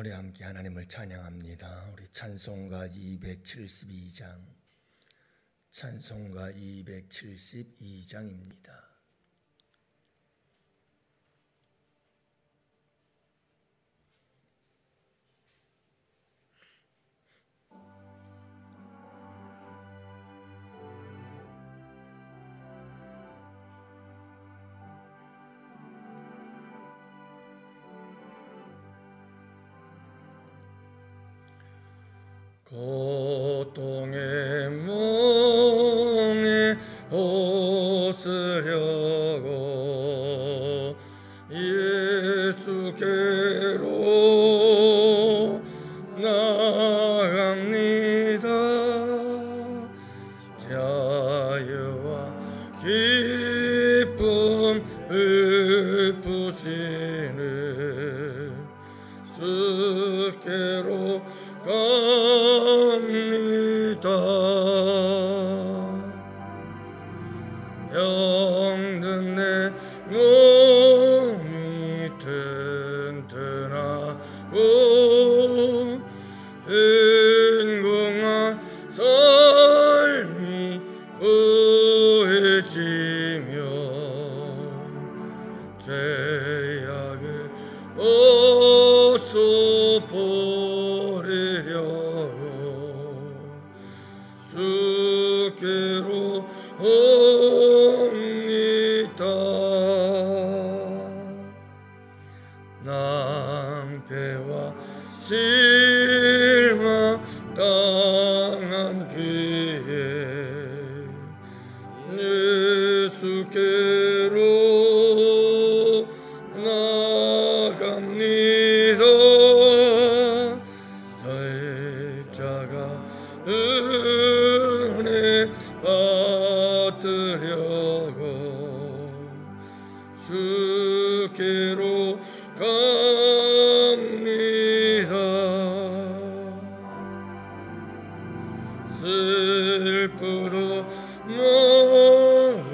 우리 함께 하나님을 찬양합니다. 우리 찬송가 272장, 찬송가 272장입니다. 고통의 몽에 벗으려고 예수께로 나아갑니다. 자유와 기쁨 베푸시는 주께로 갑니다. 병든 내 몸이 튼튼하고 빈궁한 삶이 구해지며 죄악을 벗어버리려고 주께로 옵니다. 낭패와 실망 당한 뒤에 예수께로 나갑니다. 저의 은혜 받으려고 주께로 갑니다. 슬프도 마음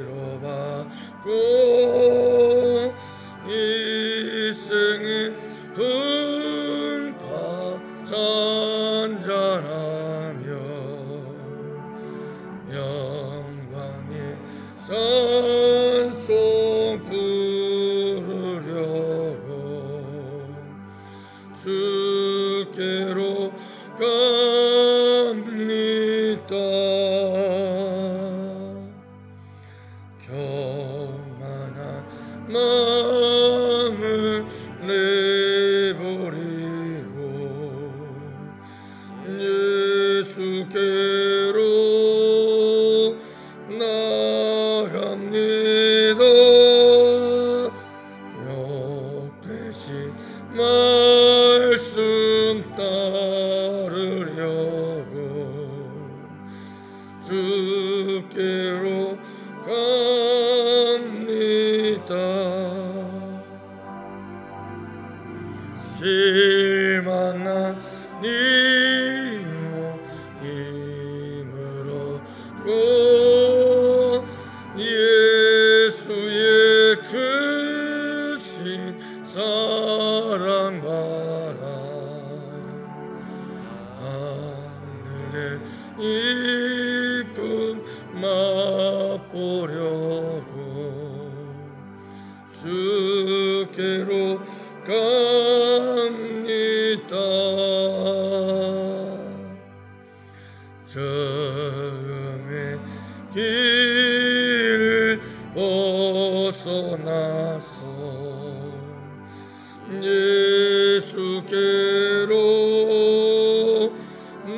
잃어받고 이생의 분파 잔잔하며 영광의 찬송 부르려고 주께로 갑니다. 교만한 마음을 내버리고 예수께로 나갑니다. 욕되신 말씀 따르려고 주께로 갑니다. 실망한 힘으로 예수의 크신 사랑 받아 하늘의 이쁨 맛보려고 주께로 갑니다. 죽음의 길을 벗어나서 예수께로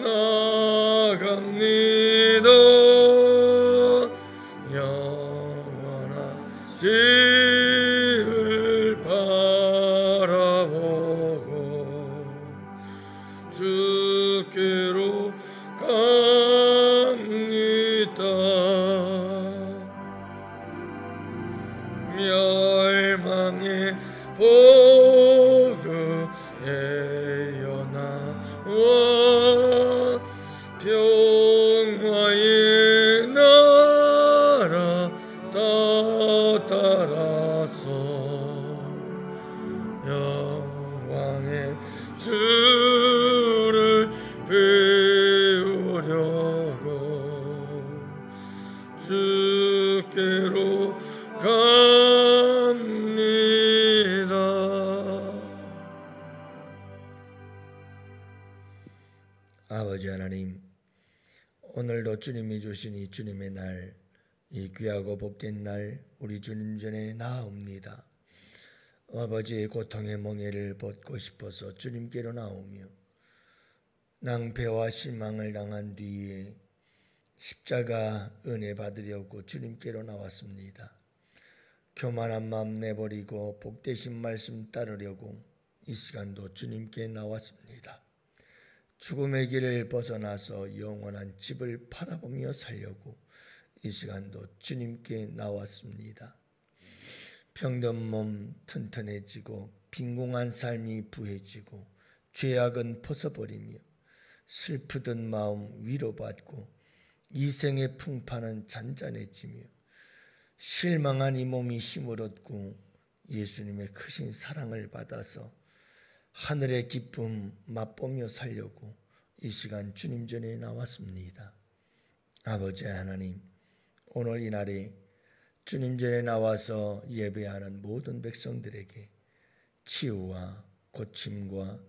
나갑니다. 영원한 집을 바라보고 주께로 갑니다. 멸망의 복음에 연하와 평화의 나라 따라서 주를 배우려고 주께로 갑니다. 아버지 하나님, 오늘도 주님이 주신 이 주님의 날, 이 귀하고 복된 날 우리 주님 전에 나아옵니다. 아버지의 고통의 멍에를 벗고 싶어서 주님께로 나오며 낭패와 실망을 당한 뒤에 십자가 은혜 받으려고 주님께로 나왔습니다. 교만한 마음 내버리고 복되신 말씀 따르려고 이 시간도 주님께 나왔습니다. 죽음의 길을 벗어나서 영원한 집을 바라보며 살려고 이 시간도 주님께 나왔습니다. 병든 몸 튼튼해지고 빈궁한 삶이 부해지고 죄악은 벗어버리며 슬프던 마음 위로받고 이생의 풍파는 잔잔해지며 실망한 이 몸이 힘을 얻고 예수님의 크신 사랑을 받아서 하늘의 기쁨 맛보며 살려고 이 시간 주님 전에 나왔습니다. 아버지 하나님, 오늘 이 날에 주님 전에 나와서 예배하는 모든 백성들에게 치유와 고침과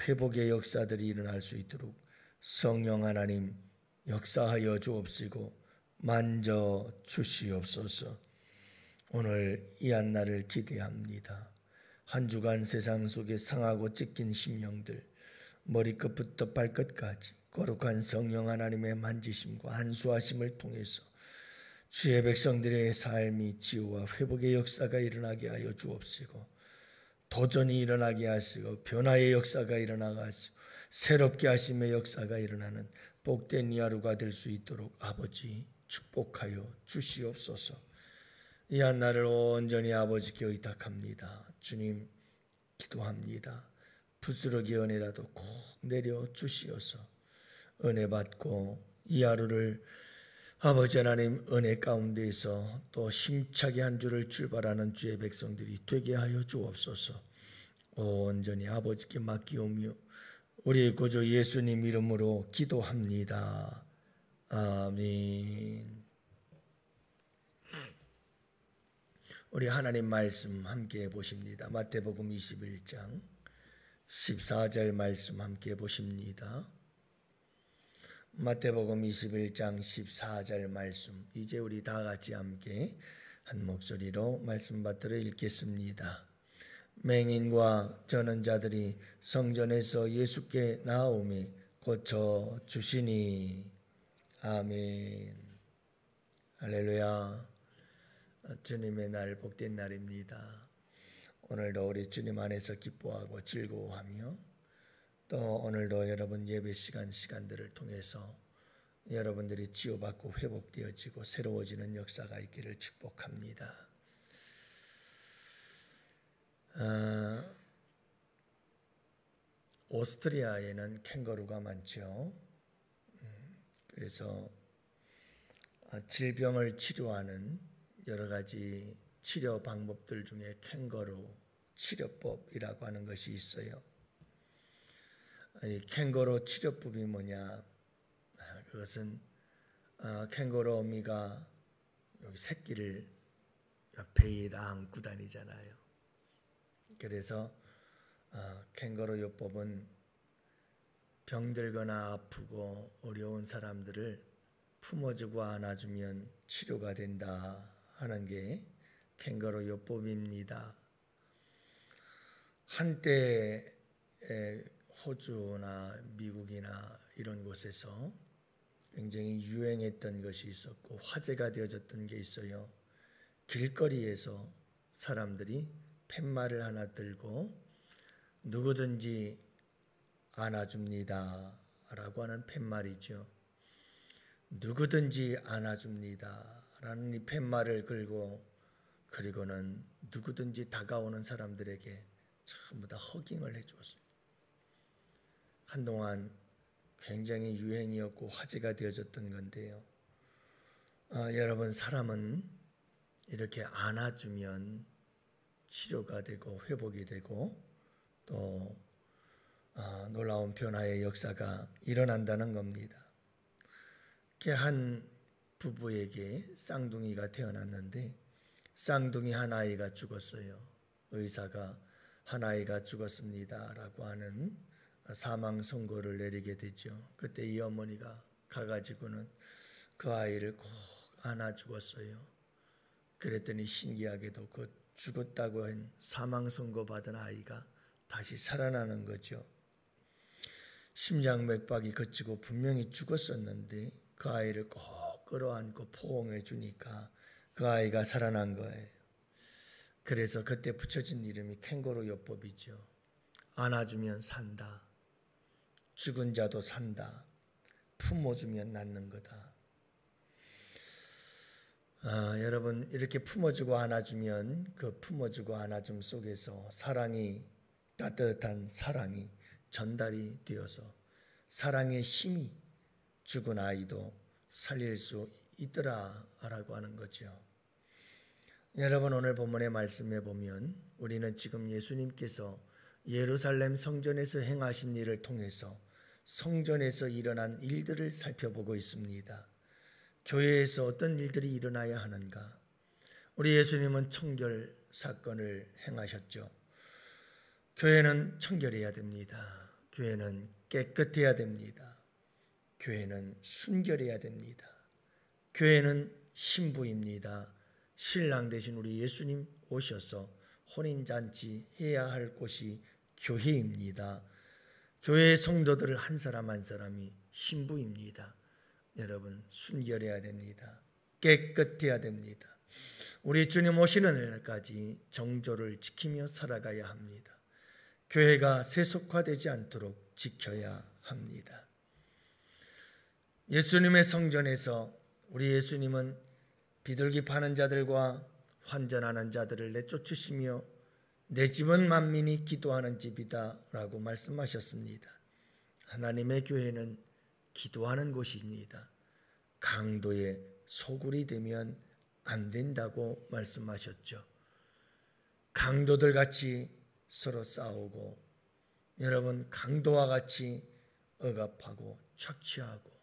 회복의 역사들이 일어날 수 있도록 성령 하나님 역사하여 주옵시고 만져 주시옵소서. 오늘 이 한날을 기대합니다. 한 주간 세상 속에 상하고 찢긴 심령들, 머리끝부터 발끝까지 거룩한 성령 하나님의 만지심과 안수하심을 통해서 주의 백성들의 삶이 치유와 회복의 역사가 일어나게 하여 주옵시고, 도전이 일어나게 하시고 변화의 역사가 일어나게 하시고 새롭게 하심의 역사가 일어나는 복된 이 하루가 될 수 있도록 아버지 축복하여 주시옵소서. 이 한날을 온전히 아버지께 의탁합니다. 주님, 기도합니다. 부스러기 은혜라도 꼭 내려 주시어서 은혜 받고 이 하루를 아버지 하나님 은혜 가운데에서 또 힘차게 한 주를 출발하는 주의 백성들이 되게 하여 주옵소서. 온전히 아버지께 맡기오며 우리의 구주 예수님 이름으로 기도합니다. 아멘. 우리 하나님 말씀 함께 보십니다. 마태복음 21장 14절 말씀 함께 보십니다. 마태복음 21장 14절 말씀, 이제 우리 다 같이 함께 한 목소리로 말씀 받들어 읽겠습니다. 맹인과 전원자들이 성전에서 예수께 나오매 고쳐 주시니. 아멘. 할렐루야. 주님의 날, 복된 날입니다. 오늘도 우리 주님 안에서 기뻐하고 즐거워하며 또 오늘도 여러분 예배 시간들을 통해서 여러분들이 치유받고 회복되어지고 새로워지는 역사가 있기를 축복합니다. 오스트리아에는 캥거루가 많죠. 그래서 질병을 치료하는 여러 가지 치료 방법들 중에 캥거루 치료법이라고 하는 것이 있어요. 이 캥거루 치료법이 뭐냐? 그것은 캥거루 어미가 여기 새끼를 배에다 안고 다니잖아요. 그래서 캥거루 요법은 병들거나 아프고 어려운 사람들을 품어주고 안아주면 치료가 된다 하는 게 캥거루 요법입니다. 한때 호주나 미국이나 이런 곳에서 굉장히 유행했던 것이 있었고 화제가 되어졌던 게 있어요. 길거리에서 사람들이 팻말을 하나 들고 누구든지 안아줍니다 라고 하는 팻말이죠. 누구든지 안아줍니다 라는 이 팻말을 걸고 그리고는 누구든지 다가오는 사람들에게 전부 다 허깅을 해주었습니다. 한동안 굉장히 유행이었고 화제가 되어졌던 건데요. 여러분, 사람은 이렇게 안아주면 치료가 되고 회복이 되고 또 놀라운 변화의 역사가 일어난다는 겁니다. 한 부부에게 쌍둥이가 태어났는데 쌍둥이 한 아이가 죽었어요. 의사가 한 아이가 죽었습니다 라고 하는 사망 선고를 내리게 되죠. 그때 이 어머니가 가가지고는 그 아이를 꼭 안아 주었어요. 그랬더니 신기하게도 그 죽었다고 한 사망 선고 받은 아이가 다시 살아나는 거죠. 심장 맥박이 거치고 분명히 죽었었는데 그 아이를 꼭 끌어안고 포옹해 주니까 그 아이가 살아난 거예요. 그래서 그때 붙여진 이름이 캥거루 요법이죠. 안아주면 산다. 죽은 자도 산다. 품어주면 낫는 거다. 여러분, 이렇게 품어주고 안아주면 그 품어주고 안아줌 속에서 사랑이, 따뜻한 사랑이 전달이 되어서 사랑의 힘이 죽은 아이도 살릴 수 있더라라고 하는 거죠. 여러분, 오늘 본문의 말씀에 보면 우리는 지금 예수님께서 예루살렘 성전에서 행하신 일을 통해서 성전에서 일어난 일들을 살펴보고 있습니다. 교회에서 어떤 일들이 일어나야 하는가? 우리 예수님은 청결 사건을 행하셨죠. 교회는 청결해야 됩니다. 교회는 깨끗해야 됩니다. 교회는 순결해야 됩니다. 교회는 신부입니다. 신랑 되신 우리 예수님 오셔서 혼인잔치 해야 할 곳이 교회입니다. 교회의 성도들 한 사람 한 사람이 신부입니다. 여러분, 순결해야 됩니다. 깨끗해야 됩니다. 우리 주님 오시는 날까지 정조를 지키며 살아가야 합니다. 교회가 세속화되지 않도록 지켜야 합니다. 예수님의 성전에서 우리 예수님은 비둘기 파는 자들과 환전하는 자들을 내쫓으시며 내 집은 만민이 기도하는 집이다 라고 말씀하셨습니다. 하나님의 교회는 기도하는 곳입니다. 강도의 소굴이 되면 안 된다고 말씀하셨죠. 강도들 같이 서로 싸우고 여러분 강도와 같이 억압하고 착취하고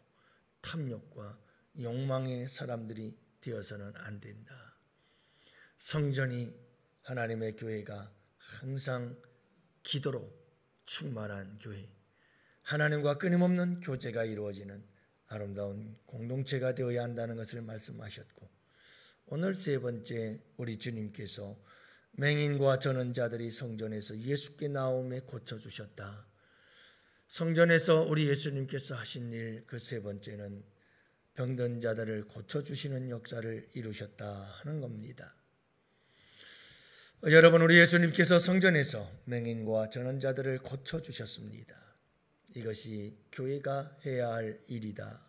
탐욕과 욕망의 사람들이 되어서는 안 된다. 성전이 하나님의 교회가 항상 기도로 충만한 교회, 하나님과 끊임없는 교제가 이루어지는 아름다운 공동체가 되어야 한다는 것을 말씀하셨고, 오늘 세 번째 우리 주님께서 맹인과 전원자들이 성전에서 예수께 나옴에 고쳐주셨다. 성전에서 우리 예수님께서 하신 일 그 세 번째는 병든 자들을 고쳐주시는 역사를 이루셨다 하는 겁니다. 여러분, 우리 예수님께서 성전에서 맹인과 전원자들을 고쳐주셨습니다. 이것이 교회가 해야 할 일이다.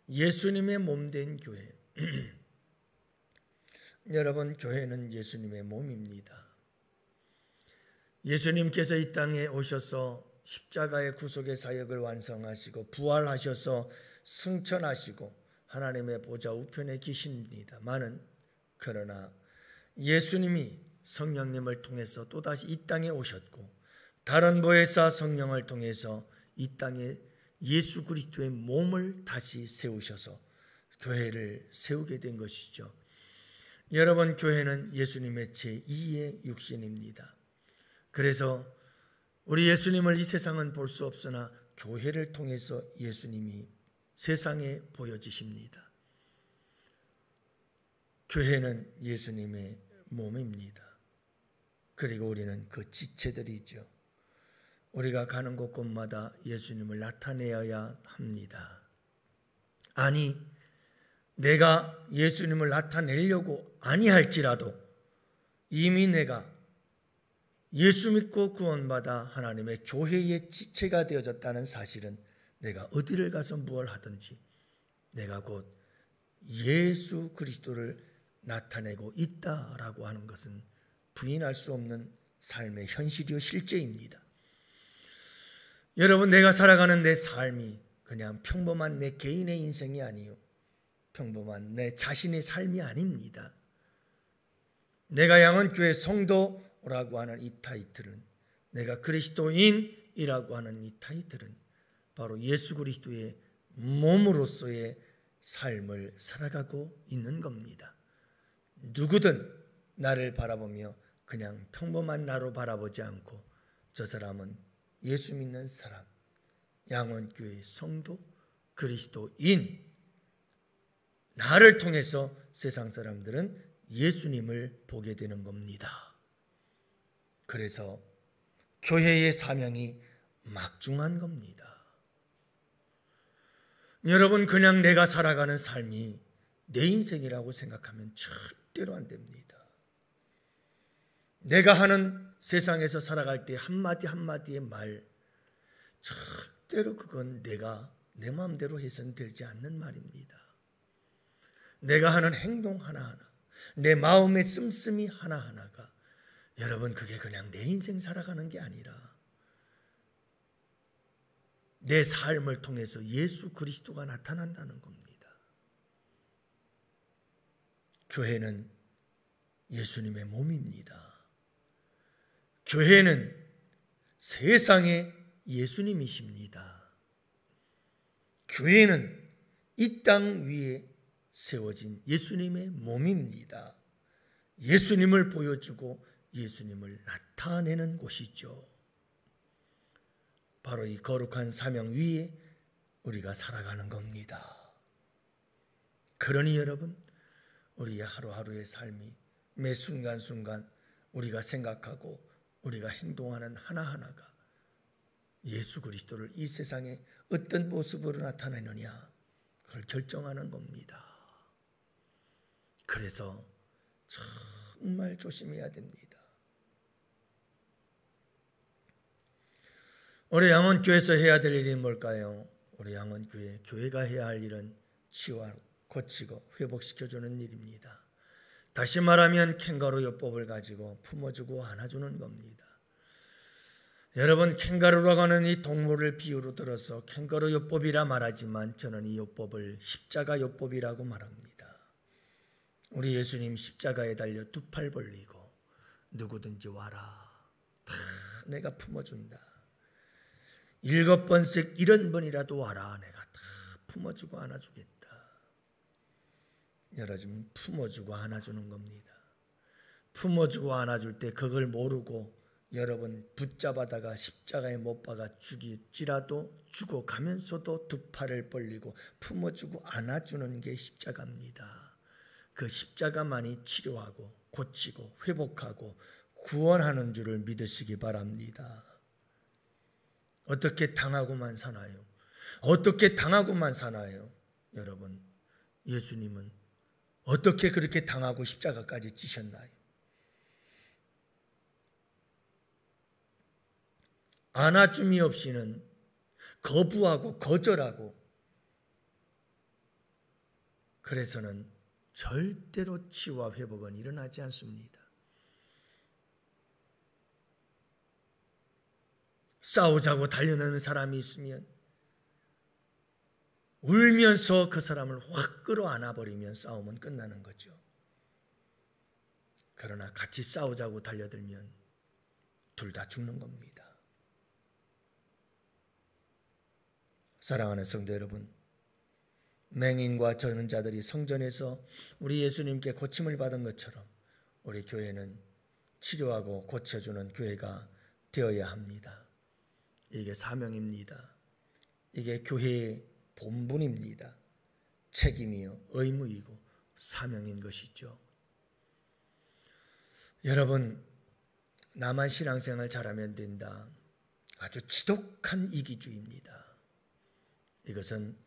예수님의 몸된 교회. 여러분, 교회는 예수님의 몸입니다. 예수님께서 이 땅에 오셔서 십자가의 구속의 사역을 완성하시고 부활하셔서 승천하시고 하나님의 보좌 우편에 계십니다마는 그러나 예수님이 성령님을 통해서 또다시 이 땅에 오셨고 다른 보혜사 성령을 통해서 이 땅에 예수 그리스도의 몸을 다시 세우셔서 교회를 세우게 된 것이죠. 여러분, 교회는 예수님의 제2의 육신입니다. 그래서 우리 예수님을 이 세상은 볼 수 없으나 교회를 통해서 예수님이 세상에 보여지십니다. 교회는 예수님의 몸입니다. 그리고 우리는 그 지체들이죠. 우리가 가는 곳곳마다 예수님을 나타내어야 합니다. 아니, 내가 예수님을 나타내려고 아니할지라도 이미 내가 예수 믿고 구원받아 하나님의 교회의 지체가 되어졌다는 사실은 내가 어디를 가서 무엇을 하든지 내가 곧 예수 그리스도를 나타내고 있다라고 하는 것은 부인할 수 없는 삶의 현실이요 실제입니다. 여러분, 내가 살아가는 내 삶이 그냥 평범한 내 개인의 인생이 아니요 평범한 내 자신의 삶이 아닙니다. 내가 양은 교회 성도라고 하는 이 타이틀은 내가 그리스도인이라고 하는 이 타이틀은 바로 예수 그리스도의 몸으로서의 삶을 살아가고 있는 겁니다. 누구든 나를 바라보며 그냥 평범한 나로 바라보지 않고 저 사람은 예수 믿는 사람, 양원교회 성도, 그리스도인, 나를 통해서 세상 사람들은 예수님을 보게 되는 겁니다. 그래서 교회의 사명이 막중한 겁니다. 여러분, 그냥 내가 살아가는 삶이 내 인생이라고 생각하면 절대로 안 됩니다. 내가 하는 세상에서 살아갈 때 한마디 한마디의 말, 절대로 그건 내가 내 마음대로 해서는 되지 않는 말입니다. 내가 하는 행동 하나하나, 내 마음의 씀씀이 하나하나가 여러분, 그게 그냥 내 인생 살아가는 게 아니라 내 삶을 통해서 예수 그리스도가 나타난다는 겁니다. 교회는 예수님의 몸입니다. 교회는 세상의 예수님이십니다. 교회는 이 땅 위에 세워진 예수님의 몸입니다. 예수님을 보여주고 예수님을 나타내는 곳이죠. 바로 이 거룩한 사명 위에 우리가 살아가는 겁니다. 그러니 여러분, 우리의 하루하루의 삶이 매 순간순간 우리가 생각하고 우리가 행동하는 하나하나가 예수 그리스도를 이 세상에 어떤 모습으로 나타내느냐, 그걸 결정하는 겁니다. 그래서 정말 조심해야 됩니다. 우리 양원교회에서 해야 될 일이 뭘까요? 우리 양원교회, 교회가 해야 할 일은 치유하고 고치고 회복시켜주는 일입니다. 다시 말하면 캥거루 요법을 가지고 품어주고 안아주는 겁니다. 여러분, 캥거루라고 하는 이 동물을 비유로 들어서 캥거루 요법이라 말하지만 저는 이 요법을 십자가 요법이라고 말합니다. 우리 예수님 십자가에 달려 두 팔 벌리고 누구든지 와라, 다 내가 품어준다. 7번씩 70번이라도 와라, 내가 다 품어주고 안아주겠다. 여러분, 품어주고 안아주는 겁니다. 품어주고 안아줄 때 그걸 모르고 여러분 붙잡아다가 십자가에 못 박아 죽일지라도 죽어가면서도 두 팔을 벌리고 품어주고 안아주는 게 십자가입니다. 그 십자가만이 치료하고 고치고 회복하고 구원하는 줄을 믿으시기 바랍니다. 어떻게 당하고만 사나요? 어떻게 당하고만 사나요? 여러분, 예수님은 어떻게 그렇게 당하고 십자가까지 지셨나요? 안아줌이 없이는 거부하고 거절하고, 그래서는 절대로 치유와 회복은 일어나지 않습니다. 싸우자고 달려드는 사람이 있으면 울면서 그 사람을 확 끌어안아버리면 싸움은 끝나는 거죠. 그러나 같이 싸우자고 달려들면 둘 다 죽는 겁니다. 사랑하는 성도 여러분, 맹인과 저는 자들이 성전에서 우리 예수님께 고침을 받은 것처럼 우리 교회는 치료하고 고쳐주는 교회가 되어야 합니다. 이게 사명입니다. 이게 교회의 본분입니다. 책임이요, 의무이고 사명인 것이죠. 여러분, 나만 신앙생활 잘하면 된다. 아주 지독한 이기주의입니다. 이것은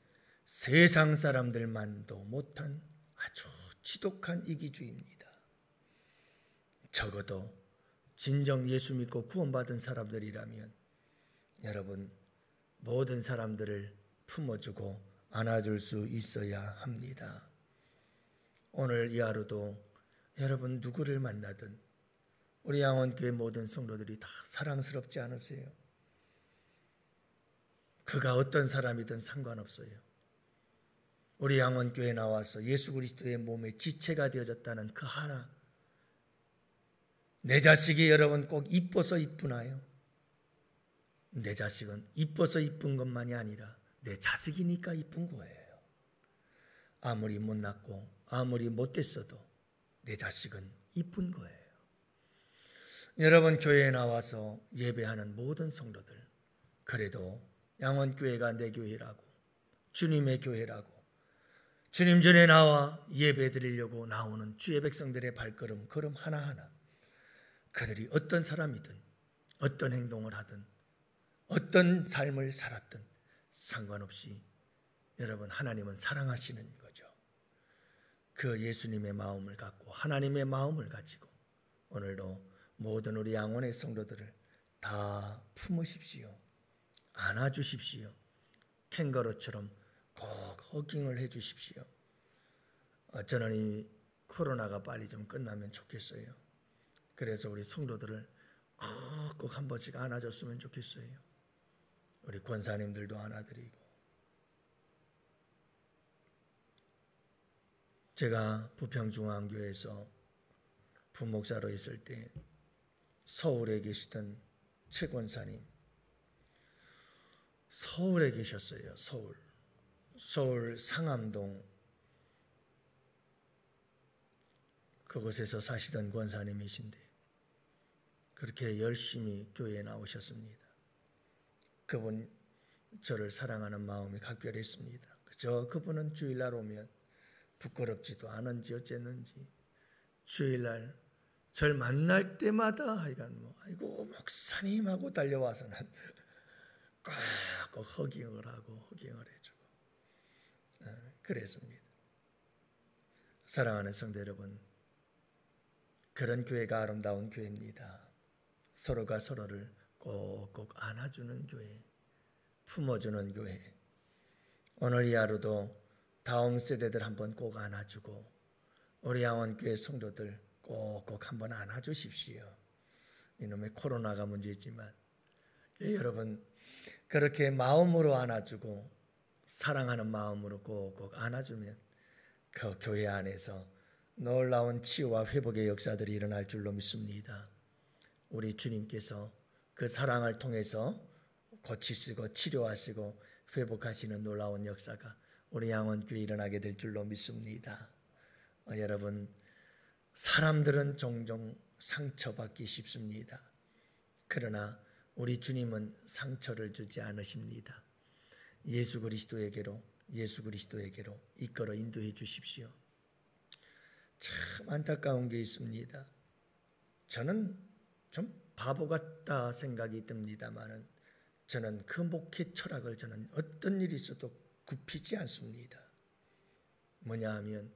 세상 사람들만도 못한 아주 지독한 이기주의입니다. 적어도 진정 예수 믿고 구원받은 사람들이라면 여러분, 모든 사람들을 품어주고 안아줄 수 있어야 합니다. 오늘 이 하루도 여러분 누구를 만나든 우리 양원교회 모든 성도들이 다 사랑스럽지 않으세요? 그가 어떤 사람이든 상관없어요. 우리 양원교회에 나와서 예수 그리스도의 몸의 지체가 되어졌다는 그 하나, 내 자식이 여러분 꼭 이뻐서 이쁘나요? 내 자식은 이뻐서 이쁜 것만이 아니라 내 자식이니까 이쁜 거예요. 아무리 못났고 아무리 못됐어도 내 자식은 이쁜 거예요. 여러분, 교회에 나와서 예배하는 모든 성도들, 그래도 양원교회가 내 교회라고, 주님의 교회라고, 주님 전에 나와 예배 드리려고 나오는 주의 백성들의 발걸음, 걸음 하나하나, 그들이 어떤 사람이든 어떤 행동을 하든 어떤 삶을 살았든 상관없이 여러분, 하나님은 사랑하시는 거죠. 그 예수님의 마음을 갖고 하나님의 마음을 가지고 오늘도 모든 우리 양원의 성도들을 다 품으십시오. 안아주십시오. 캥거루처럼 꼭 허깅을 해주십시오. 저는 이 코로나가 빨리 좀 끝나면 좋겠어요. 그래서 우리 성도들을 꼭 한 번씩 안아줬으면 좋겠어요. 우리 권사님들도 안아드리고. 제가 부평중앙교회에서 부목사로 있을 때 서울에 계시던 최 권사님, 서울에 계셨어요. 서울 상암동 그곳에서 사시던 권사님이신데 그렇게 열심히 교회에 나오셨습니다. 그분 저를 사랑하는 마음이 각별했습니다. 그저 그분은 주일날 오면 부끄럽지도 않은지 어쨌는지 주일날 절 만날 때마다 하여간 아이고 목사님하고 달려와서는 꼭 허깅을 하고 허깅을 해주고 그랬습니다. 사랑하는 성도 여러분, 그런 교회가 아름다운 교회입니다. 서로가 서로를 꼭꼭 안아주는 교회, 품어주는 교회. 오늘 이 하루도 다음 세대들 한번 꼭 안아주고 우리 양원교회 성도들 꼭꼭 한번 안아주십시오. 이놈의 코로나가 문제지만 여러분 그렇게 마음으로 안아주고 사랑하는 마음으로 꼭꼭 안아주면 그 교회 안에서 놀라운 치유와 회복의 역사들이 일어날 줄로 믿습니다. 우리 주님께서 그 사랑을 통해서 고치시고 치료하시고 회복하시는 놀라운 역사가 우리 양원교회에 일어나게 될 줄로 믿습니다. 여러분, 사람들은 종종 상처받기 쉽습니다. 그러나 우리 주님은 상처를 주지 않으십니다. 예수 그리스도에게로 이끌어 인도해 주십시오. 참 안타까운 게 있습니다. 저는 좀 바보 같다 생각이 듭니다만은 저는 그 목회 철학을 저는 어떤 일이 있어도 굽히지 않습니다. 뭐냐 하면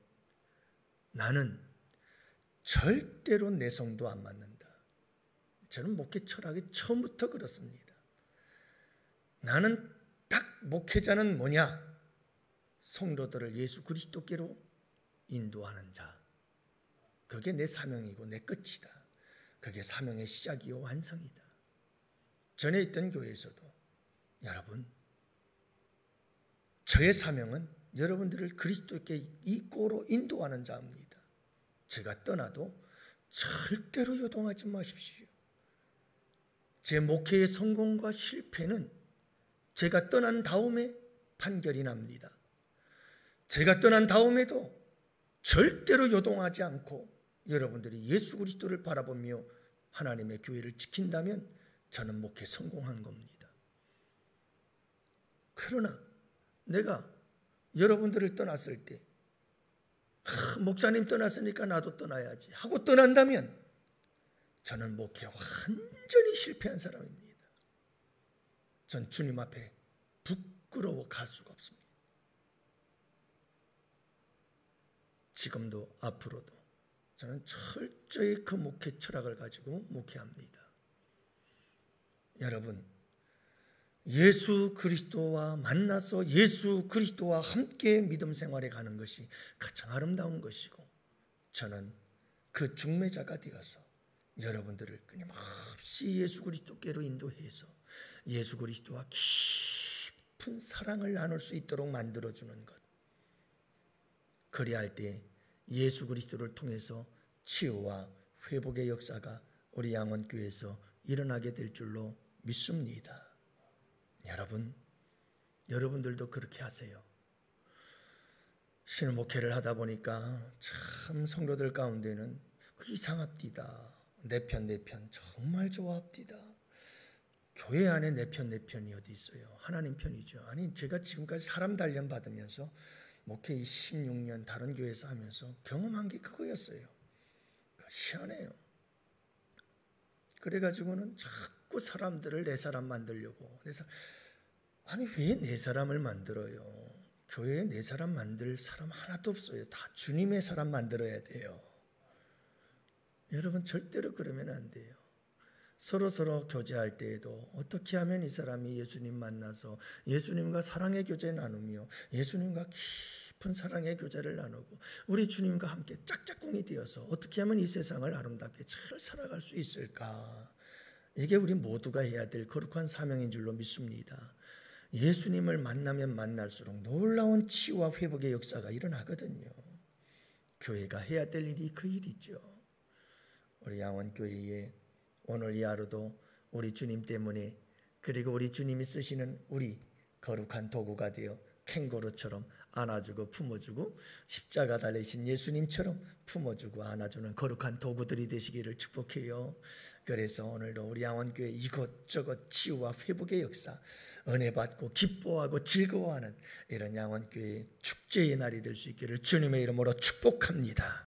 나는 절대로 내 성도 안 맞는다. 저는 목회 철학이 처음부터 그렇습니다. 나는 딱 목회자는 뭐냐? 성도들을 예수 그리스도께로 인도하는 자. 그게 내 사명이고 내 끝이다. 그게 사명의 시작이요 완성이다. 전에 있던 교회에서도 여러분, 저의 사명은 여러분들을 그리스도께 이꼬로 인도하는 자입니다. 제가 떠나도 절대로 요동하지 마십시오. 제 목회의 성공과 실패는 제가 떠난 다음에 판결이 납니다. 제가 떠난 다음에도 절대로 요동하지 않고 여러분들이 예수 그리스도를 바라보며 하나님의 교회를 지킨다면 저는 목회 성공한 겁니다. 그러나 내가 여러분들을 떠났을 때 목사님 떠났으니까 나도 떠나야지 하고 떠난다면 저는 목회 완전히 실패한 사람입니다. 전 주님 앞에 부끄러워 갈 수가 없습니다. 지금도 앞으로도 저는 철저히 그 목회 철학을 가지고 목회합니다. 여러분, 예수 그리스도와 만나서 예수 그리스도와 함께 믿음 생활에 가는 것이 가장 아름다운 것이고 저는 그 중매자가 되어서 여러분들을 끊임없이 예수 그리스도께로 인도해서 예수 그리스도와 깊은 사랑을 나눌 수 있도록 만들어주는 것. 그리할 때 예수 그리스도를 통해서 치유와 회복의 역사가 우리 양원교회에서 일어나게 될 줄로 믿습니다. 여러분들도 그렇게 하세요. 신임 목회를 하다 보니까 참 성도들 가운데는 이상합디다. 내 편 정말 좋아합디다. 교회 안에 내 편이 어디 있어요? 하나님 편이죠. 아니 제가 지금까지 사람 단련 받으면서 목회 16년 다른 교회에서 하면서 경험한 게 그거였어요. 희한해요. 그래가지고는 자꾸 사람들을 내 사람 만들려고. 아니 왜 내 사람을 만들어요? 교회에 내 사람 만들 사람 하나도 없어요. 다 주님의 사람 만들어야 돼요. 여러분 절대로 그러면 안 돼요. 서로 교제할 때에도 어떻게 하면 이 사람이 예수님 만나서 예수님과 사랑의 교제 나누며 예수님과 깊은 사랑의 교제를 나누고 우리 주님과 함께 짝짝꿍이 되어서 어떻게 하면 이 세상을 아름답게 잘 살아갈 수 있을까? 이게 우리 모두가 해야 될 거룩한 사명인 줄로 믿습니다. 예수님을 만나면 만날수록 놀라운 치유와 회복의 역사가 일어나거든요. 교회가 해야 될 일이 그 일이죠. 우리 양원교회에 오늘 이 하루도 우리 주님 때문에 그리고 우리 주님이 쓰시는 우리 거룩한 도구가 되어 캥거루처럼 안아주고 품어주고 십자가 달리신 예수님처럼 품어주고 안아주는 거룩한 도구들이 되시기를 축복해요. 그래서 오늘도 우리 양원교회 이것저것 치유와 회복의 역사 은혜 받고 기뻐하고 즐거워하는 이런 양원교회 축제의 날이 될 수 있기를 주님의 이름으로 축복합니다.